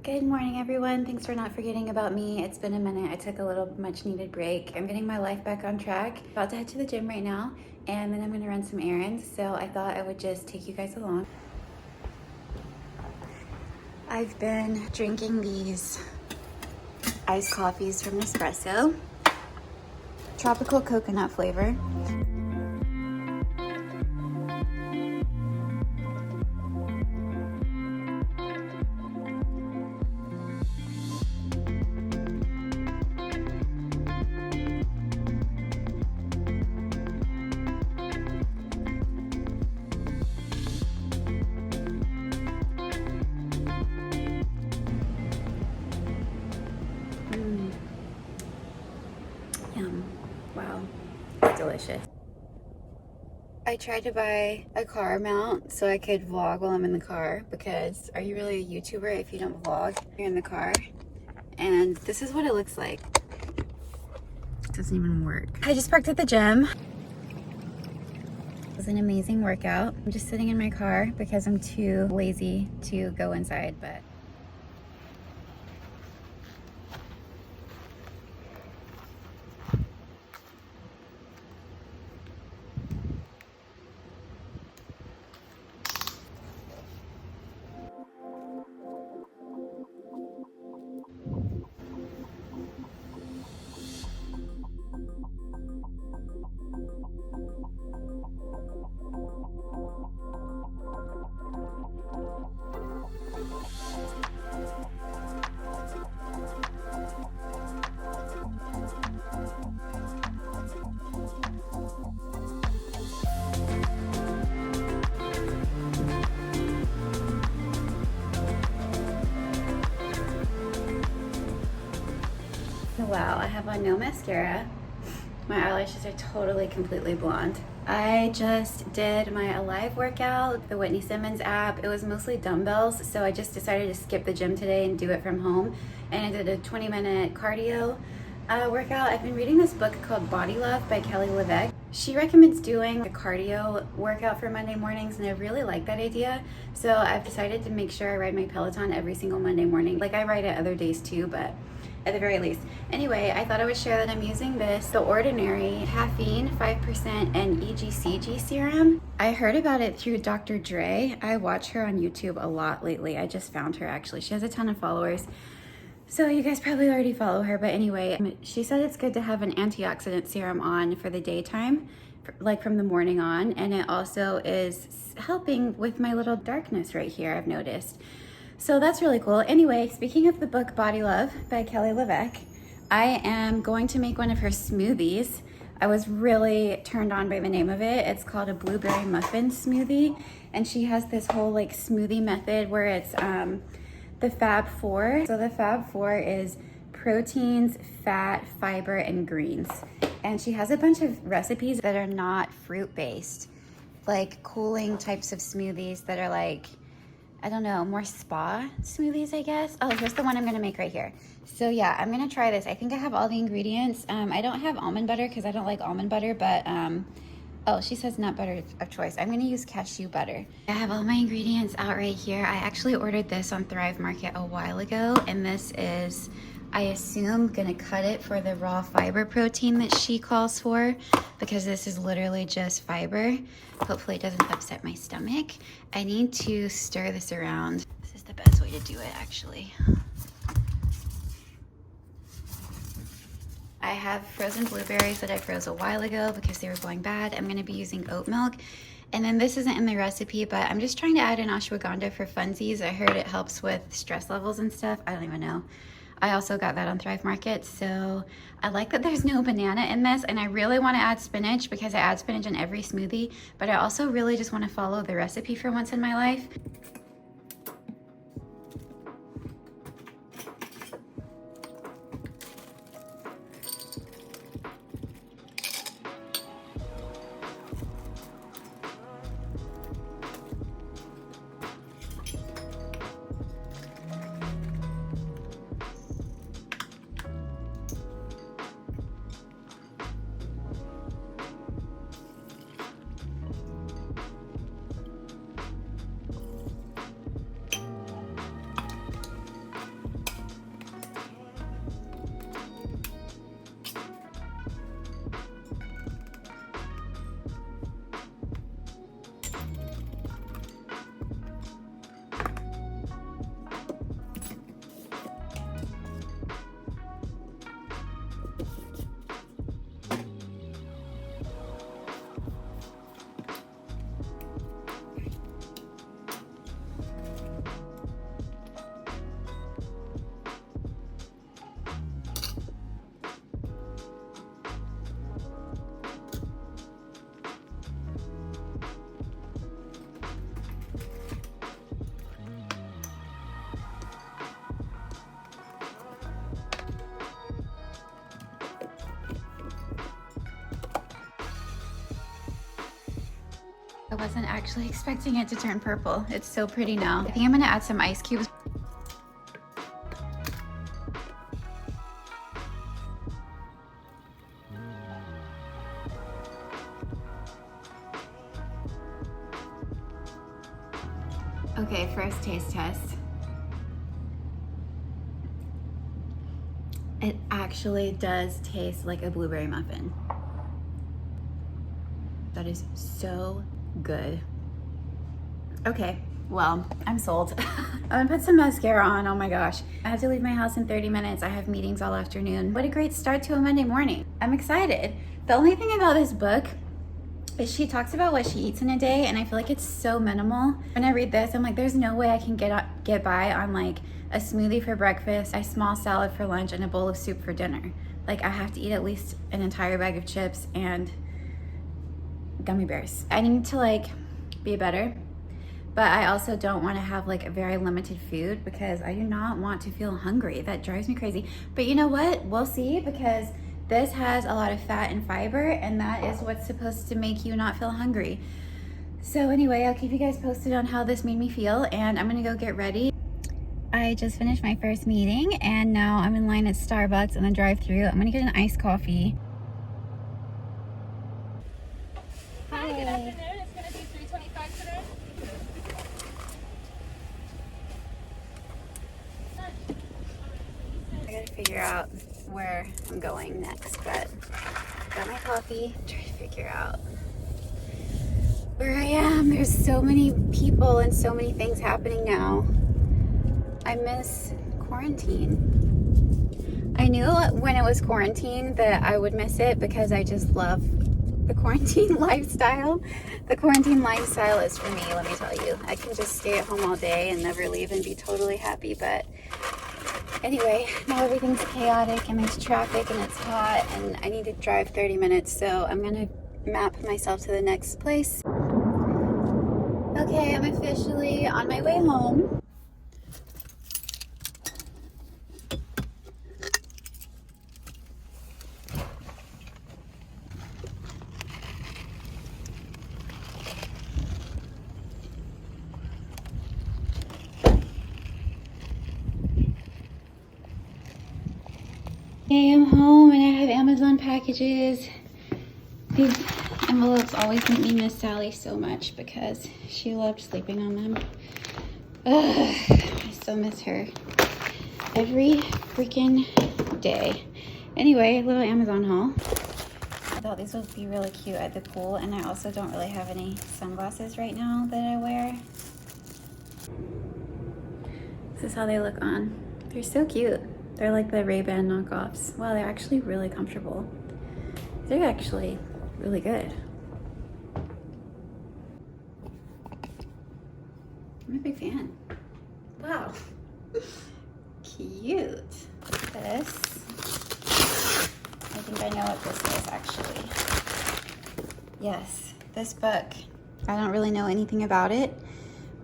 Good morning, everyone. Thanks for not forgetting about me. It's been a minute. I took a little much needed break. I'm getting my life back on track. About to head to the gym right now, and then I'm gonna run some errands. So I thought I would just take you guys along. I've been drinking these iced coffees from Nespresso, tropical coconut flavor. Yum. Wow, it's delicious. I tried to buy a car mount so I could vlog while I'm in the car, because are you really a YouTuber if you don't vlog? You're in the car. And this is what it looks like. It doesn't even work. I just parked at the gym. It was an amazing workout. I'm just sitting in my car because I'm too lazy to go inside, but wow, I have on no mascara. My eyelashes are totally, completely blonde. I just did my Alive workout, the Whitney Simmons app. It was mostly dumbbells, so I just decided to skip the gym today and do it from home. And I did a 20-minute cardio workout. I've been reading this book called Body Love by Kelly LeVeque. She recommends doing a cardio workout for Monday mornings, and I really like that idea. So I've decided to make sure I ride my Peloton every single Monday morning. Like, I ride it other days too, but at the very least. Anyway, I thought I would share that I'm using this, The Ordinary Caffeine 5% and EGCG serum. I heard about it through Dr. Dre. I watch her on YouTube a lot lately. I just found her, actually. She has a ton of followers. So you guys probably already follow her, but anyway, she said it's good to have an antioxidant serum on for the daytime, like from the morning on, and it also is helping with my little darkness right here, I've noticed. So that's really cool. Anyway, speaking of the book Body Love by Kelly LeVeque, I am going to make one of her smoothies. I was really turned on by the name of it. It's called a blueberry muffin smoothie, and she has this whole like smoothie method where it's the Fab Four. So the Fab Four is proteins, fat, fiber, and greens. And she has a bunch of recipes that are not fruit-based, like cooling types of smoothies that are like, I don't know, more spa smoothies, I guess. Oh, here's the one I'm gonna make right here. So yeah, I'm gonna try this. I think I have all the ingredients. I don't have almond butter because I don't like almond butter, but oh, she says nut butter of choice. I'm gonna use cashew butter. I have all my ingredients out right here. I actually ordered this on Thrive Market a while ago, and this is, I assume, gonna cut it for the raw fiber protein that she calls for, because this is literally just fiber. Hopefully it doesn't upset my stomach. I need to stir this around. This is the best way to do it, actually. I have frozen blueberries that I froze a while ago because they were going bad. I'm gonna be using oat milk. And then this isn't in the recipe, but I'm just trying to add in ashwagandha for funsies. I heard it helps with stress levels and stuff. I don't even know. I also got that on Thrive Market, so I like that there's no banana in this, and I really want to add spinach because I add spinach in every smoothie, but I also really just want to follow the recipe for once in my life. wasn't actually expecting it to turn purple. It's so pretty now. I think I'm gonna add some ice cubes. Okay, first taste test. It actually does taste like a blueberry muffin. That is so good. Okay, well, I'm sold. I'm gonna put some mascara on, oh my gosh. I have to leave my house in 30 minutes. I have meetings all afternoon. What a great start to a Monday morning. I'm excited. The only thing about this book is she talks about what she eats in a day, and I feel like it's so minimal. When I read this, I'm like, there's no way I can get by on like a smoothie for breakfast, a small salad for lunch, and a bowl of soup for dinner. Like I have to eat at least an entire bag of chips and gummy bears. I need to like be better, but I also don't want to have like a very limited food because I do not want to feel hungry. That drives me crazy. But you know what? We'll see, because this has a lot of fat and fiber, and that is what's supposed to make you not feel hungry. So anyway, I'll keep you guys posted on how this made me feel, and I'm gonna go get ready. I just finished my first meeting, and now I'm in line at Starbucks in the drive-thru. I'm gonna get an iced coffee. Hi, good afternoon. It's going to be $3.25 today. I gotta figure out where I'm going next, but got my coffee. Try to figure out where I am. There's so many people and so many things happening now. I miss quarantine. I knew when it was quarantine that I would miss it because I just love the quarantine lifestyle. The quarantine lifestyle is for me, let me tell you. I can just stay at home all day and never leave and be totally happy, but anyway, now everything's chaotic and there's traffic and it's hot and I need to drive 30 minutes, so I'm gonna map myself to the next place. Okay, I'm officially on my way home. Okay, I'm home and I have Amazon packages. These envelopes always make me miss Sally so much because she loved sleeping on them. Ugh, I still miss her every freaking day. Anyway, little Amazon haul. I thought these would be really cute at the pool, and I also don't really have any sunglasses right now that I wear. This is how they look on. They're so cute. They're like the Ray-Ban knockoffs. Wow, they're actually really comfortable. They're actually really good. I'm a big fan. Wow. Cute. This. I think I know what this is actually. Yes, this book. I don't really know anything about it,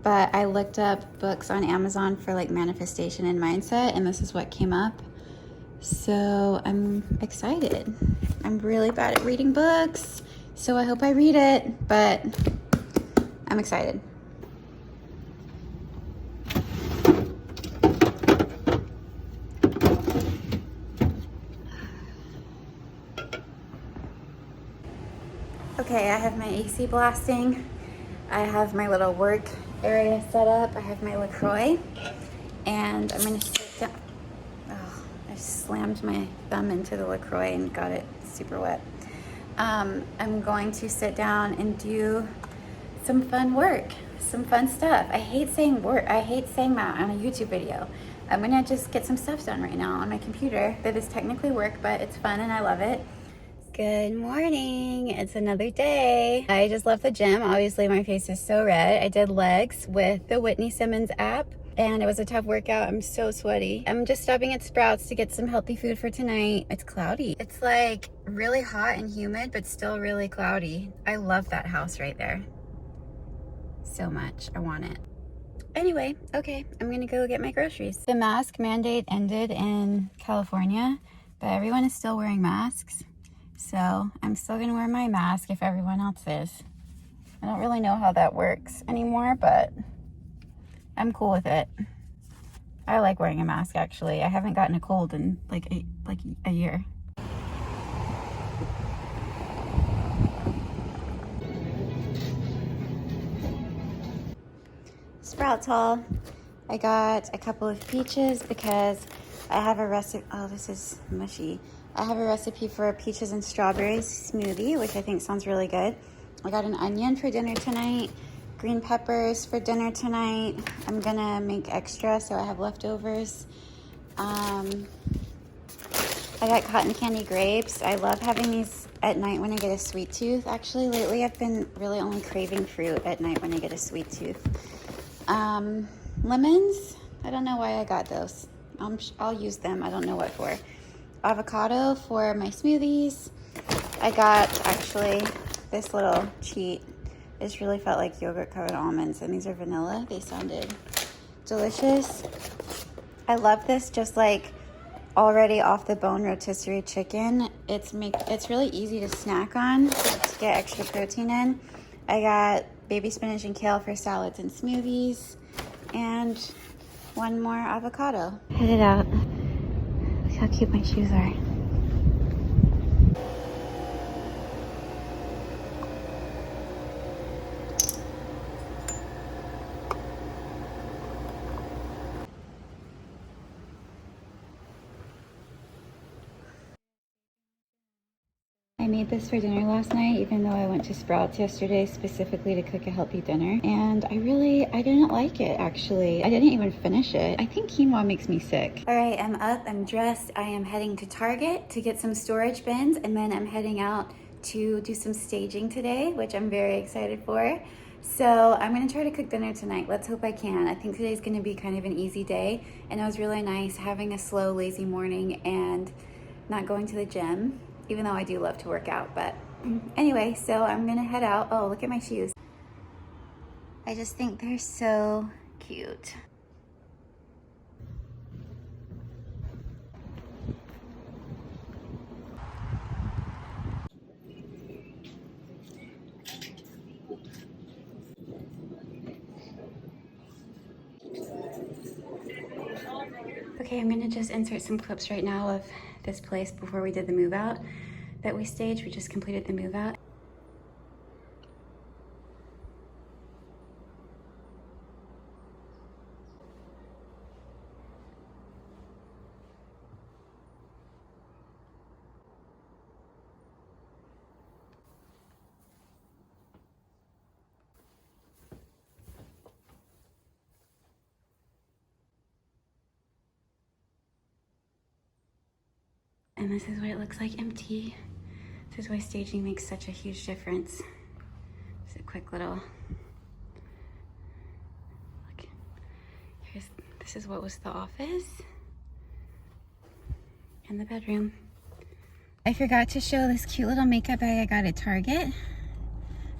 but I looked up books on Amazon for like manifestation and mindset, and this is what came up. So I'm excited. I'm really bad at reading books, so I hope I read it, but I'm excited. Okay, I have my AC blasting. I have my little work area set up. I have my LaCroix, and I'm gonna sit down. Oh, I slammed my thumb into the LaCroix and got it super wet. I'm going to sit down and do some fun work, some fun stuff. I hate saying work. I hate saying that on a YouTube video. I'm gonna just get some stuff done right now on my computer that is technically work, but it's fun and I love it. Good morning, it's another day. I just left the gym. Obviously my face is so red. I did legs with the Whitney Simmons app and it was a tough workout. I'm so sweaty. I'm just stopping at Sprouts to get some healthy food for tonight. It's cloudy. It's like really hot and humid, but still really cloudy. I love that house right there so much. I want it. Anyway, okay, I'm gonna go get my groceries. The mask mandate ended in California, but everyone is still wearing masks. So I'm still gonna wear my mask if everyone else is. I don't really know how that works anymore, but I'm cool with it. I like wearing a mask, actually. I haven't gotten a cold in like a year. Sprouts haul. I got a couple of peaches because I have a recipe. Oh, this is mushy. I have a recipe for a peaches and strawberries smoothie, which I think sounds really good. I got an onion for dinner tonight, green peppers for dinner tonight. I'm gonna make extra so I have leftovers. I got cotton candy grapes. I love having these at night when I get a sweet tooth. Actually, lately I've been really only craving fruit at night when I get a sweet tooth. Lemons. I don't know why I got those. I'll use them. I don't know what for. Avocado for my smoothies. I got actually this little cheat. This really felt like yogurt covered almonds, and these are vanilla. They sounded delicious. I love this just like already off the bone rotisserie chicken. It's really easy to snack on to get extra protein in. I got baby spinach and kale for salads and smoothies, and one more avocado. Headed out. Look how cute my shoes are. I made this for dinner last night, even though I went to Sprouts yesterday specifically to cook a healthy dinner. And I didn't like it, actually. I didn't even finish it. I think quinoa makes me sick. All right, I'm up, I'm dressed. I am heading to Target to get some storage bins, and then I'm heading out to do some staging today, which I'm very excited for. So I'm gonna try to cook dinner tonight. Let's hope I can. I think today's gonna be kind of an easy day, and it was really nice having a slow, lazy morning and not going to the gym, even though I do love to work out. But anyway, so I'm gonna head out. Oh, look at my shoes. I just think they're so cute. Okay, I'm gonna just insert some clips right now of this place before we did the move out that we staged. We just completed the move out. And this is what it looks like empty. This is why staging makes such a huge difference. Just a quick little look. This is what was the office and the bedroom. I forgot to show this cute little makeup bag I got at Target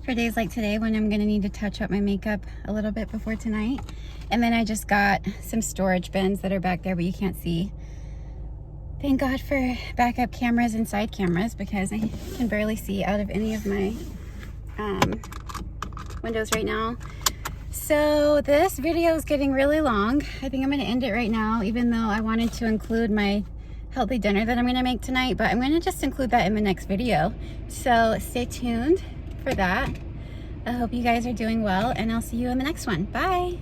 for days like today when I'm gonna need to touch up my makeup a little bit before tonight. And then I just got some storage bins that are back there, but you can't see. Thank God for backup cameras and side cameras, because I can barely see out of any of my windows right now. So this video is getting really long. I think I'm gonna end it right now, even though I wanted to include my healthy dinner that I'm gonna make tonight, but I'm gonna just include that in the next video. So stay tuned for that. I hope you guys are doing well, and I'll see you in the next one. Bye.